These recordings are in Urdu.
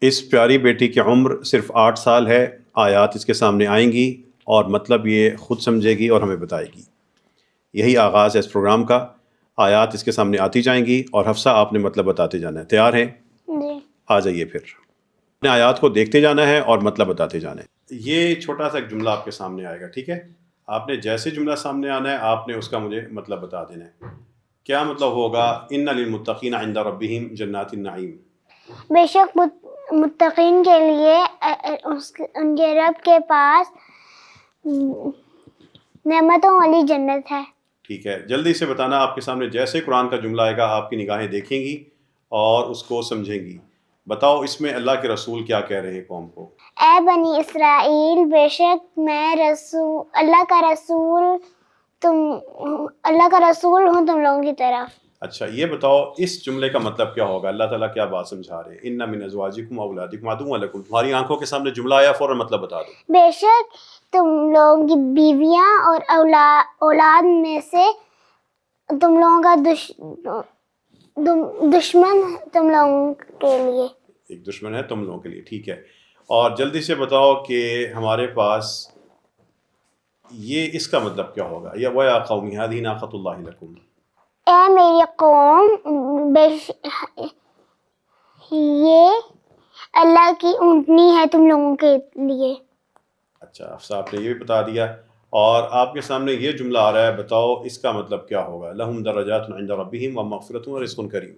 اس پیاری بیٹی کی عمر صرف 8 سال ہے. آیات اس کے سامنے آئیں گی اور مطلب یہ خود سمجھے گی اور ہمیں بتائے گی. یہی آغاز ہے اس پروگرام کا. آیات اس کے سامنے آتی جائیں گی اور حفصہ آپ نے مطلب بتاتے جانا ہے. تیار ہیں؟ جی. آ جائیے پھر. اپنے آیات کو دیکھتے جانا ہے اور مطلب بتاتے جانا ہے. یہ چھوٹا سا ایک جملہ آپ کے سامنے آئے گا، ٹھیک ہے؟ آپ نے جیسے جملہ سامنے آنا ہے آپ نے اس کا مجھے مطلب بتا دینا ہے. کیا مطلب ہوگا؟ ان للمتقین عند ربہم جنات النعیم. بے شک متقین کے لیے ان کے رب کے پاس نعمتوں والی جنت ہے. ٹھیک ہے، جلدی سے بتانا. آپ کے سامنے جیسے قرآن کا جملہ آئے گا آپ کی نگاہیں دیکھیں گی اور اس کو سمجھیں گی. بتاؤ اس میں اللہ کے رسول کیا کہہ رہے ہیں قوم کو؟ اے بنی اسرائیل، بے شک میں اللہ کا رسول ہوں تم لوگوں کی طرف. اچھا یہ بتاؤ اس جملے کا مطلب کیا ہوگا؟ اللہ تعالیٰ کیا بات سمجھا رہے ہیں؟ ان من ازواجکم اولادکم عدو لکم. تمہاری آنکھوں کے سامنے جملہ آیا فوراً مطلب بتا دو. بے شک تم لوگوں کی بیویاں اور اولاد میں سے تم لوگوں کا دشمن تم لوگوں کے لیے ایک دشمن ہے تم لوگوں کے لیے. ٹھیک ہے، اور جلدی سے بتاؤ کہ ہمارے پاس یہ اس کا مطلب کیا ہوگا؟ یا وَيَا قَوْمِ هَٰذِهِ نَاقَةُ اللَّهِ لَكُمْ. اے میری قوم، یہ اللہ کی اونٹنی ہے تم لوگوں کے لیے. اچھا افسا آپ نے یہ بھی بتا دیا. اور آپ کے سامنے یہ جملہ آ رہا ہے، بتاؤ اس کا مطلب کیا ہوگا؟ لَهُمْ دَرَجَاتٌ عِندَ رَبِّهِمْ وَمَغْفِرَةٌ وَرِزْقٌ كَرِيمٌ.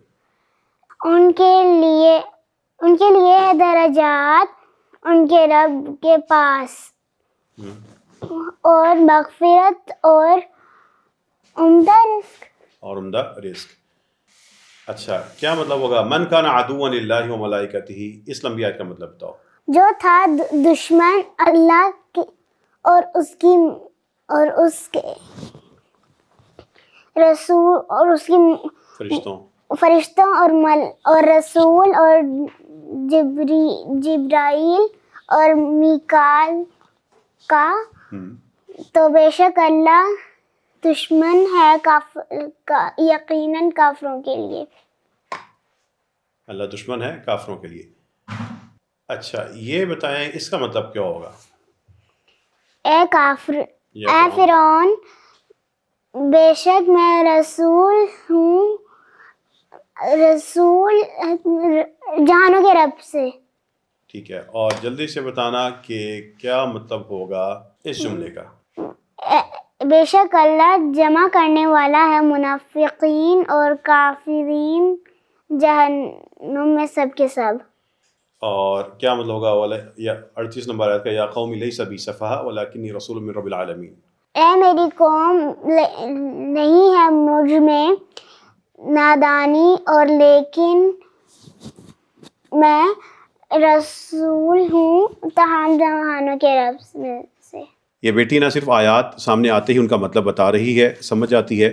ان کے لیے ہے درجات ان کے رب کے پاس اور مغفرت اور عمدہ رزق. اچھا کیا مطلب ہوگا؟ من کان عدوا للہ وملائکتہ. اس لمبی آیت کا مطلب بتاؤ. جو تھا دشمن اللہ کی اور اس کے رسول اور اس کی فرشتوں اور رسول اور جبرائیل اور میکائیل کا، تو بے شک اللہ دشمن ہے یقیناً کافروں کے لیے. اللہ دشمن ہے کافروں کے لیے. اچھا یہ بتائیں اس کا مطلب کیا ہوگا؟ اے فرعون، بے شک میں رسول ہوں جہانوں کے رب سے. ٹھیک ہے، اور جلدی سے بتانا کہ کیا مطلب ہوگا اس جملے کا؟ بے شک اللہ جمع کرنے والا ہے منافقین اور کافرین جہنم میں سب کے سب. اور کیا مطلب ہوگا؟ 38 نمبر آیت کا یا قوم لیس بی سفہا ولکنی رسول من رب العالمین. اے میری قوم، نہیں ہے مجھ میں نادانی اور لیکن میں رسول ہوں تمام جہانوں کے رب میں سے. یہ بیٹی نہ صرف آیات سامنے آتے ہی ان کا مطلب بتا رہی ہے، سمجھ آتی ہے،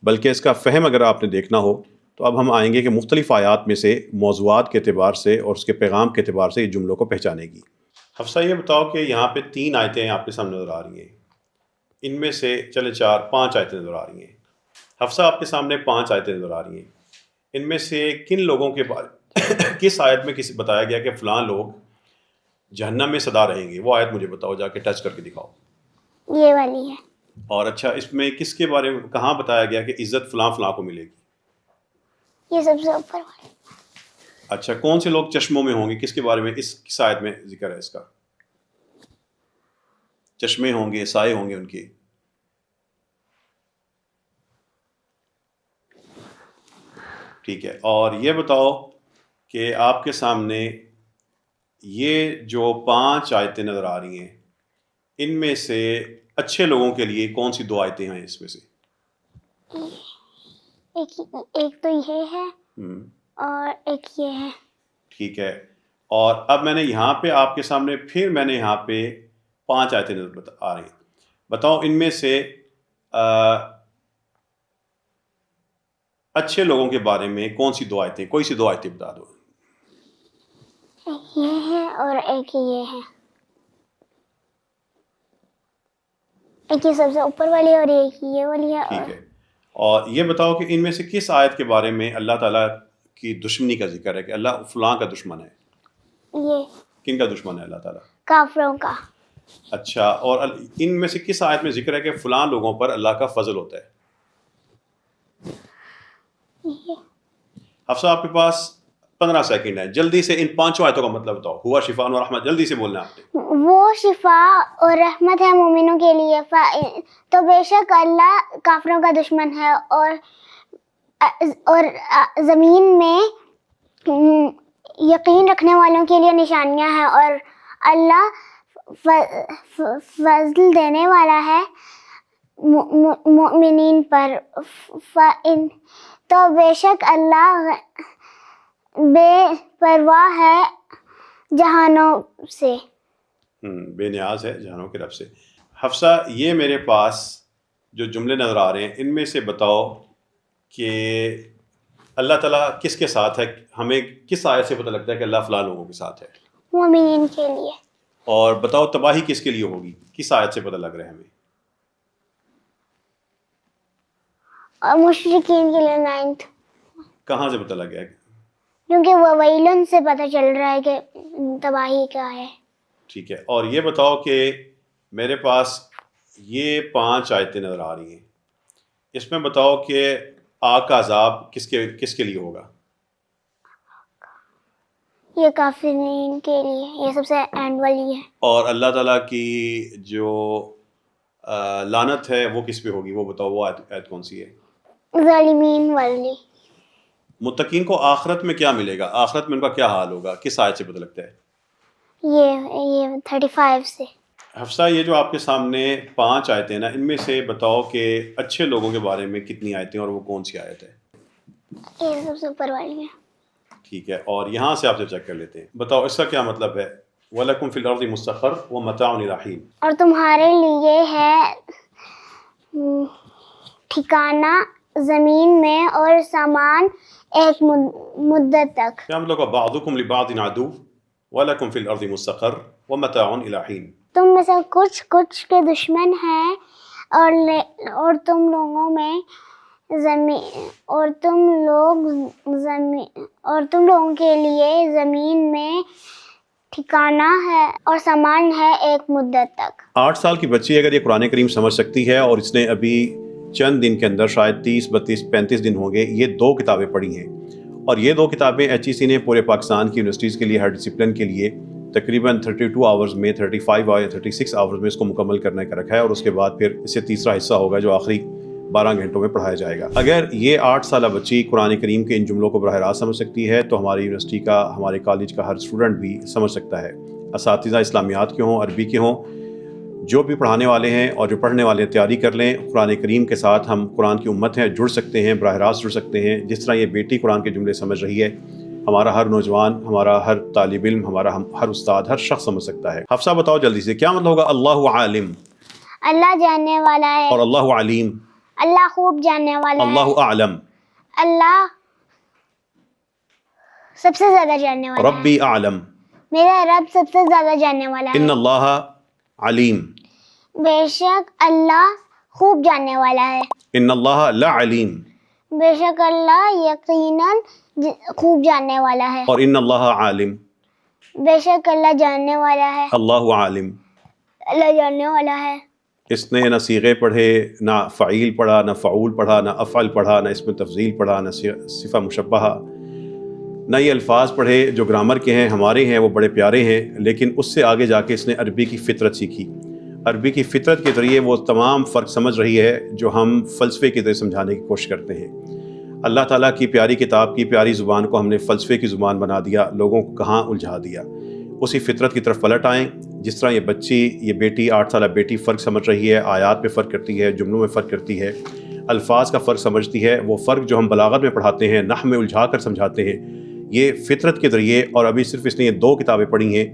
بلکہ اس کا فہم اگر آپ نے دیکھنا ہو تو اب ہم آئیں گے کہ مختلف آیات میں سے موضوعات کے اعتبار سے اور اس کے پیغام کے اعتبار سے یہ جملوں کو پہچانے گی. حفصہ یہ بتاؤ کہ یہاں پہ 3 آیتیں آپ کے سامنے نظر آ رہی ہیں، ان میں سے چلے 5 آیتیں نظر آ رہی ہیں. حفصہ آپ کے سامنے 5 آیتیں نظر آ رہی ہیں. ان میں سے کن لوگوں کے بارے کس آیت میں بتایا گیا کہ فلاں لوگ جہنم میں سدا رہیں گے؟ وہ آیت مجھے بتاؤ، جا کے ٹچ کر کے دکھاؤ. یہ والی ہے. اور اچھا اس میں کس کے بارے میں کہاں بتایا گیا کہ عزت فلاں فلاں کو ملے گی؟ یہ سب سے اوپر والی. اچھا کون سے لوگ چشموں میں ہوں گے؟ کس کے بارے میں کس آیت میں ذکر ہے اس کا؟ چشمے ہوں گے، سائے ہوں گے ان کے. ٹھیک ہے، اور یہ بتاؤ کہ آپ کے سامنے یہ جو 5 آیتیں نظر آ رہی ہیں ان میں سے اچھے لوگوں کے لیے کون سی 2 آیتیں ہیں اس میں سے؟ ایک تو یہ ہے اور ایک یہ ہے. ٹھیک ہے، اور اب میں نے یہاں پہ آپ کے سامنے پھر میں نے یہاں پہ 5 آیتیں نظر آ رہی ہیں. بتاؤ ان میں سے اچھے لوگوں کے بارے میں کون سی 2 آیتیں؟ کوئی سی 2 آیتیں بتا دو. ایک یہ ہے اور ایک یہ ہے. ایک یہ سب سے اوپر والی اور ایک یہ والی ہے. ٹھیک ہے، اور یہ بتاؤ کہ ان میں سے کس آیت کے بارے میں اللہ تعالیٰ کی دشمنی کا ذکر ہے کہ اللہ فلاں کا دشمن ہے؟ یہ کن کا دشمن ہے اللہ تعالیٰ؟ کافروں کا. اچھا، اور ان میں سے کس آیت میں ذکر ہے کہ فلاں لوگوں پر اللہ کا فضل ہوتا ہے؟ حفصہ آپ کے پاس 15 سیکنڈ ہے، جلدی سے ان 5 آیتوں کا مطلب بتاؤ. ہوا شفاء و رحمت، جلدی سے بولنا ہے آپ نے. وہ شفا اور رحمت ہے مومنوں کے لیے. تو بے شک اللہ کافروں کا دشمن ہے، اور زمین میں یقین رکھنے والوں کے لیے نشانیاں ہیں، اور اللہ فضل دینے والا ہے مؤمنین پر. تو بے شک اللہ بے پرواہ ہے جہانوں سے، بے نیاز ہے جہانوں کے رب سے. حفصہ یہ میرے پاس جو جملے نظر آ رہے ہیں ان میں سے بتاؤ کہ اللہ تعالیٰ کس کے ساتھ ہے؟ ہمیں کس آیت سے پتہ لگتا ہے کہ اللہ فلاں لوگوں کے ساتھ ہے؟ مومنین کے لیے. اور بتاؤ تباہی کس کے لیے ہوگی؟ کس آیت سے پتہ لگ رہا ہے ہمیں؟ اور مشرکین کے لیے 9. کہاں سے پتہ لگ گیا؟ کیونکہ وہ ویلن سے پتہ چل رہا ہے کہ تباہی کیا ہے. ٹھیک ہے، اور یہ بتاؤ کہ میرے پاس یہ 5 آیتیں نظر آ رہی ہیں، اس میں بتاؤ کہ آگ کا عذاب کس کے لیے ہوگا؟ یہ کافرین کے لیے، یہ سب سے اینڈ والی ہے. اور اللہ تعالیٰ کی جو لعنت ہے وہ کس پہ ہوگی؟ وہ بتاؤ، وہ آیت کون سی ہے؟ ظالمین والی. متقین کو آخرت میں کیا ملے گا؟ آخرت میں ان کا کیا حال ہوگا؟ کس آیت سے پتہ لگتا ہے؟ یہ 35 سے. حفصہ یہ جو آپ کے سامنے 5 آیتیں نا، ان میں سے بتاؤ کہ اچھے لوگوں کے بارے میں کتنی آیتیں اور وہ کون سی آیت ہے؟ یہ سب سے اوپر والی ہے. ٹھیک ہے، اور یہاں سے آپ سے چیک کر لیتے ہیں. بتاؤ اس کا کیا مطلب ہے؟ وَلَكُمْ فِي الْأَرْضِ مُسْتَقَرٌّ وَمَتَاعٌ إِلَىٰ حِينٍ. اور تمہارے لیے ہے ٹھکانہ زمین میں اور سامان ایک مدت تک. کیا مطلب بَعْضُكُمْ لِبَعْضٍ عَدُوٌّ وَلَكُمْ فِي الْأَرْضِ مُسْتَقَرٌّ وَمَتَاعٌ إِلَىٰ حِينٍ. تم میں سے کچھ کے دشمن ہیں، اور تم لوگوں میں اور تم لوگوں کے لیے زمین میں ٹھکانہ ہے اور سامان ہے ایک مدت تک. 8 سال کی بچی اگر یہ قرآن کریم سمجھ سکتی ہے، اور اس نے ابھی چند دن کے اندر شاید 30 32 35 دن ہوں گے یہ 2 کتابیں پڑھی ہیں، اور یہ 2 کتابیں HEC نے پورے پاکستان کی یونیورسٹیز کے لیے ہر ڈسپلن کے لیے تقریباً 32 آورز میں 35 یا 36 آورز میں اس کو مکمل کرنے کا رکھا ہے، اور اس کے بعد پھر اس سے تیسرا حصہ ہوگا جو آخری 12 گھنٹوں میں پڑھایا جائے گا. اگر یہ 8 سالہ بچی قرآن کریم کے ان جملوں کو براہ راست سمجھ سکتی ہے تو ہماری یونیورسٹی کا، ہمارے کالج کا ہر اسٹوڈنٹ بھی سمجھ سکتا ہے. اساتذہ اسلامیات کے ہوں، عربی کے ہوں، جو بھی پڑھانے والے ہیں اور جو پڑھنے والے تیاری کر لیں. قرآن کریم کے ساتھ ہم قرآن کی امت ہیں، جڑ سکتے ہیں، براہ راست جڑ سکتے ہیں. جس طرح یہ بیٹی قرآن کے جملے سمجھ رہی ہے، ہمارا ہر نوجوان، ہمارا ہر طالب علم، ہمارا ہر استاد، ہر شخص سمجھ سکتا ہے. حفصہ بتاؤ جلدی سے کیا مطلب ہوگا اللہ عالم؟ اللہ جاننے والا ہے. اور اللہ علیم؟ اللہ خوب جاننے والا ہے. اللہ اعلم؟ اللہ سب سے زیادہ جاننے والا ہے. ربی اعلم؟ میرا رب سب سے زیادہ جاننے والا ہے. ان اللہ علیم؟ بے شک اللہ خوب جاننے والا ہے. ان اللہ لعلیم؟ بے شک اللہ یقیناً خوب جاننے والا ہے. اور ان اللہ عالم؟ بے شک اللہ جاننے والا ہے. اللہ عالم؟ اللہ جاننے والا ہے. اس نے نہ صیغے پڑھے، نہ فعیل پڑھا، نہ فعول پڑھا، نہ افعل پڑھا، نہ اسم تفضیل پڑھا، نہ صفہ مشبہہ، نہ یہ الفاظ پڑھے جو گرامر کے ہیں، ہمارے ہیں، وہ بڑے پیارے ہیں. لیکن اس سے آگے جا کے اس نے عربی کی فطرت سیکھی. عربی کی فطرت کے ذریعے وہ تمام فرق سمجھ رہی ہے جو ہم فلسفے کی ذریعے سمجھانے کی کوشش کرتے ہیں. اللہ تعالیٰ کی پیاری کتاب کی پیاری زبان کو ہم نے فلسفے کی زبان بنا دیا، لوگوں کو کہاں الجھا دیا. اسی فطرت کی طرف پلٹ آئیں. جس طرح یہ بچی، یہ بیٹی، 8 سالہ بیٹی فرق سمجھ رہی ہے، آیات پہ فرق کرتی ہے، جملوں میں فرق کرتی ہے، الفاظ کا فرق سمجھتی ہے. وہ فرق جو ہم بلاغت میں پڑھاتے ہیں، نحو میں الجھا کر سمجھاتے ہیں، یہ فطرت کے ذریعے. اور ابھی صرف اس نے یہ 2 کتابیں پڑھی ہیں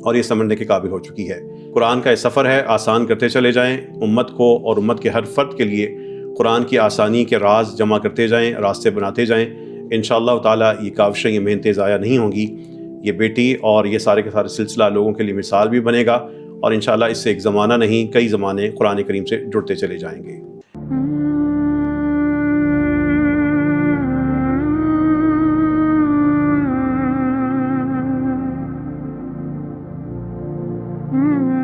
اور یہ سمجھنے کے قابل ہو چکی ہے. قرآن کا یہ سفر ہے، آسان کرتے چلے جائیں. امت کو اور امت کے ہر فرد کے لیے قرآن کی آسانی کے راز جمع کرتے جائیں، راستے بناتے جائیں. انشاءاللہ تعالیٰ یہ کاوشیں، یہ محنتیں ضائع نہیں ہوں گی. یہ بیٹی اور یہ سارے کے سارے سلسلہ لوگوں کے لیے مثال بھی بنے گا، اور انشاءاللہ اس سے ایک زمانہ نہیں، کئی زمانے قرآن کریم سے جڑتے چلے جائیں گے. ہوں